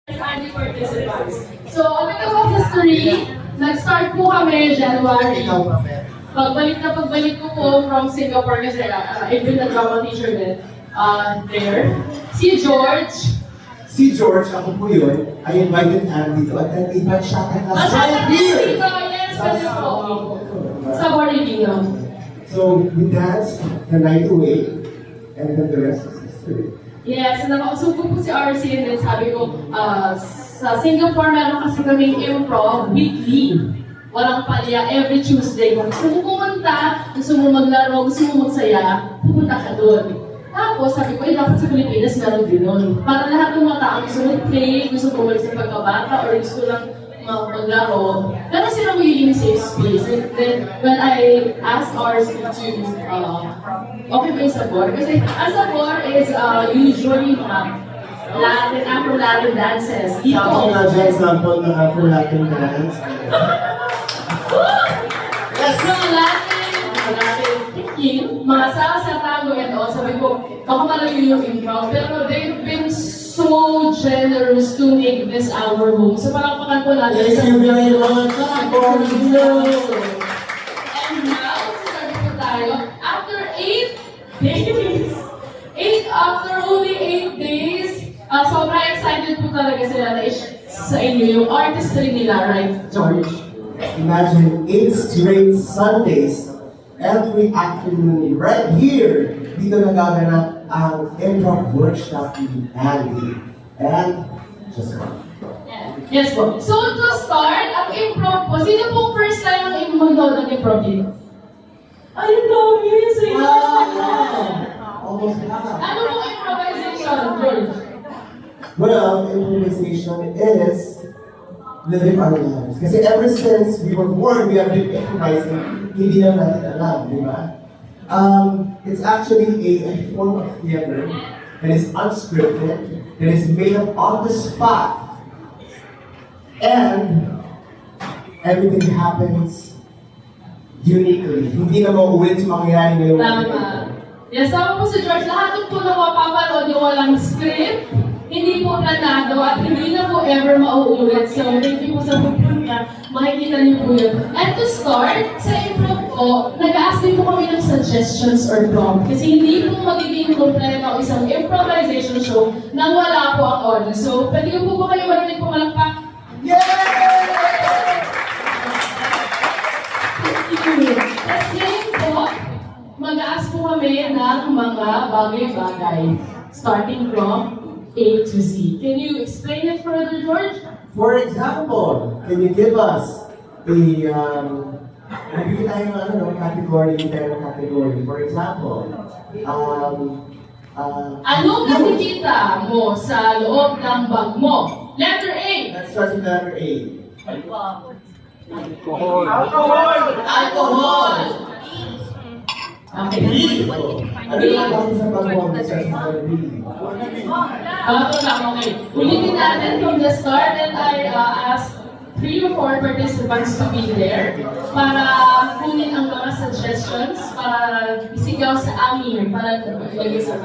Any participants. So, a bit of history, nag-start po kami January. Pagbalik ko po from Singapore kasi I've been a drama teacher din there. Si George. Si George, ako po yun, I invited Andy to attend a bachata class right here! Yes, pwede po. Sa Borilino. So, we danced the night away, and then the rest is history. Yes, nakausap ko po si RC and then sabi ko, sa Singapore meron kasi kaming improv weekly. Walang palya, every Tuesday. Kung gusto mo pumunta, gusto mo maglaro, gusto mo magsaya, pupunta ka doon. Tapos sabi ko, dapat sa Pilipinas meron din nun. Para lahat ng mga tao gusto mag-play, gusto bumalik sa pagkabata, or gusto lang maglaro. Pero sila willing safe space. And then, when I asked RC to, okay ba yung sabor? Kasi ang sabor is usually Latin, Afro-Latin dances. Dito. Ako nga dyan, sample ng Afro-Latin dance. Yes! So, Latin thinking, mga salsa, tango, and all. Sabi ko, ako malayo yung improv. Pero they've been so generous to make this our home. So, palakpakan po natin. Thank you very much. And now, sabi ko tayo, after 8 days, after only 8 days, sobrang excited po talaga sila na sa inyo, yung artistry nila, right, George? Imagine 8 straight Sundays, every afternoon, right here, dito nagaganap ang improv workshop ni Andy and Jessica. Yes po. So to start, ang improv po, sino pong first time ang mag-nood ng improv dito? Ayun dami, sa inyo. Almost half. Ano pong improvisation, George? Well, improvisation is living our lives. Kasi ever since we were born, we have been improvising, hindi na natin alam, di ba? It's actually a form of theater that is unscripted, that is made up on the spot, and everything happens uniquely. Hindi na mauulit yung mangyayari ngayong Tama. Yes, tama po si George. Lahat po na mapapanood yung walang script, hindi po planado, at hindi na po ever mauulit. So, thank you po sa pupunta. Makikita niyo po yun. And to start, sa improv po, nag-ask din po kami ng suggestions or prompt. Kasi hindi po magiging kompleto isang improvisation show nang wala po ang audio. So, pwede po ba kayo marinig po malakpak? Yay! Thank you. Tapos ngayon po, mag-ask po kami ng mga bagay-bagay. Starting from A to Z. Can you explain it further, George? For example, can you give us a, nabigyan tayo ng category, category. For example, Anong nakikita mo sa loob ng bag mo? Letter A. Let's start with letter A. Alcohol. Alcohol. Okay. B. Ano yung kasi sa pag-walk sa letter B? Ito lang, okay. Ulitin natin from the start and I asked 3 or 4 participants to be there para kunin ang mga suggestions para isigaw sa amin para ilagay sa